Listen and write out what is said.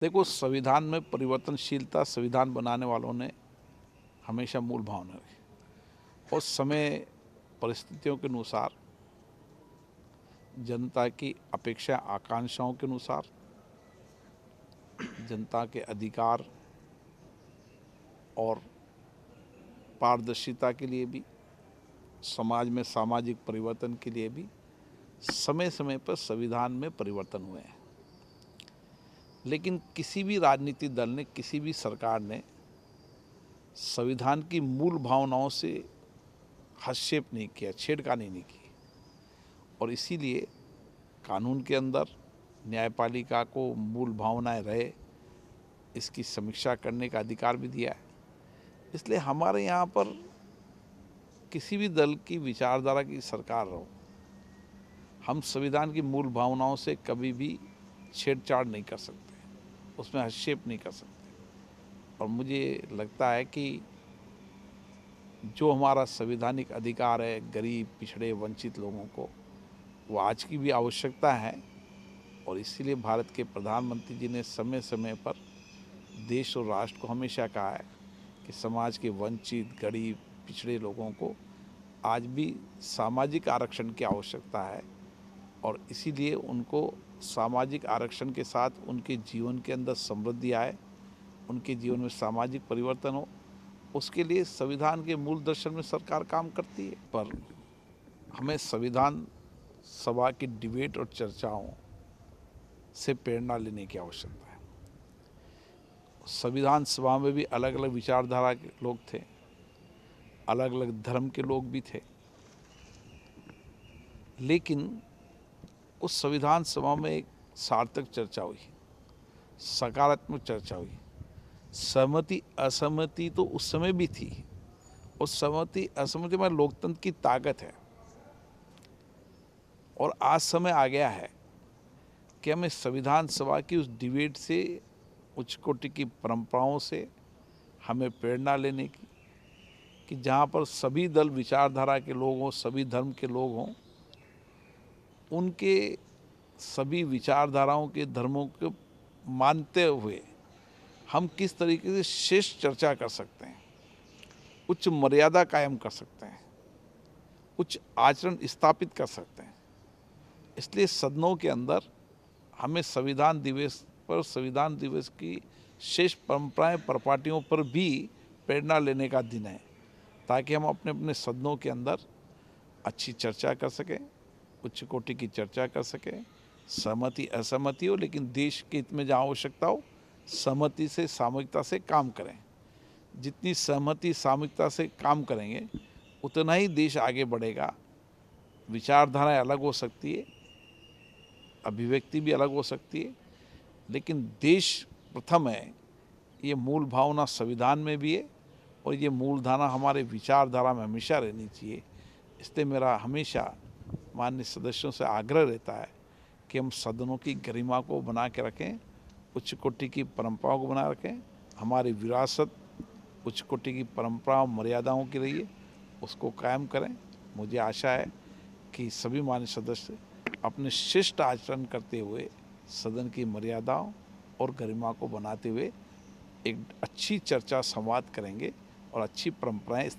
देखो, संविधान में परिवर्तनशीलता संविधान बनाने वालों ने हमेशा मूल भावना रखी और समय परिस्थितियों के अनुसार, जनता की अपेक्षा आकांक्षाओं के अनुसार, जनता के अधिकार और पारदर्शिता के लिए भी, समाज में सामाजिक परिवर्तन के लिए भी समय समय पर संविधान में परिवर्तन हुए हैं। लेकिन किसी भी राजनीतिक दल ने, किसी भी सरकार ने संविधान की मूल भावनाओं से हस्तक्षेप नहीं किया, छेड़खानी नहीं की और इसीलिए कानून के अंदर न्यायपालिका को मूल भावनाएं रहे, इसकी समीक्षा करने का अधिकार भी दिया है। इसलिए हमारे यहाँ पर किसी भी दल की विचारधारा की सरकार रहो, हम संविधान की मूल भावनाओं से कभी भी छेड़छाड़ नहीं कर सकते, उसमें हस्तक्षेप नहीं कर सकते। और मुझे लगता है कि जो हमारा संवैधानिक अधिकार है गरीब, पिछड़े, वंचित लोगों को, वो आज की भी आवश्यकता है और इसीलिए भारत के प्रधानमंत्री जी ने समय समय पर देश और राष्ट्र को हमेशा कहा है कि समाज के वंचित, गरीब, पिछड़े लोगों को आज भी सामाजिक आरक्षण की आवश्यकता है और इसीलिए उनको सामाजिक आरक्षण के साथ उनके जीवन के अंदर समृद्धि आए, उनके जीवन में सामाजिक परिवर्तन हो, उसके लिए संविधान के मूल दर्शन में सरकार काम करती है। पर हमें संविधान सभा की डिबेट और चर्चाओं से प्रेरणा लेने की आवश्यकता है। संविधान सभा में भी अलग अलग विचारधारा के लोग थे, अलग अलग धर्म के लोग भी थे, लेकिन उस संविधान सभा में एक सार्थक चर्चा हुई, सकारात्मक चर्चा हुई। सहमति असहमति तो उस समय भी थी, उस सहमति असहमति में लोकतंत्र की ताकत है और आज समय आ गया है कि हमें संविधान सभा की उस डिबेट से, उच्च कोटि की परंपराओं से हमें प्रेरणा लेने की, कि जहाँ पर सभी दल विचारधारा के लोग हों, सभी धर्म के लोग हों, उनके सभी विचारधाराओं के, धर्मों को मानते हुए हम किस तरीके से श्रेष्ठ चर्चा कर सकते हैं, उच्च मर्यादा कायम कर सकते हैं, उच्च आचरण स्थापित कर सकते हैं। इसलिए सदनों के अंदर हमें संविधान दिवस पर, संविधान दिवस की शेष परंपराएं, परिपाटियों पर भी प्रेरणा लेने का दिन है, ताकि हम अपने अपने सदनों के अंदर अच्छी चर्चा कर सकें, उच्च कोटि की चर्चा कर सकें। सहमति असहमति हो, लेकिन देश के हित में जहाँ आवश्यकता हो, सहमति से, सामूहिकता से काम करें। जितनी सहमति, सामूहिकता से काम करेंगे, उतना ही देश आगे बढ़ेगा। विचारधाराएं अलग हो सकती है, अभिव्यक्ति भी अलग हो सकती है, लेकिन देश प्रथम है, ये मूल भावना संविधान में भी है और ये मूल धारणा हमारे विचारधारा में हमेशा रहनी चाहिए। इसलिए मेरा हमेशा माननीय सदस्यों से आग्रह रहता है कि हम सदनों की गरिमा को बना के रखें, उच्च कोटि की परंपराओं को बनाए रखें। हमारी विरासत उच्च कोटि की परंपराओं, मर्यादाओं की रही है, उसको कायम करें। मुझे आशा है कि सभी माननीय सदस्य अपने शिष्ट आचरण करते हुए सदन की मर्यादाओं और गरिमा को बनाते हुए एक अच्छी चर्चा, संवाद करेंगे और अच्छी परंपराएं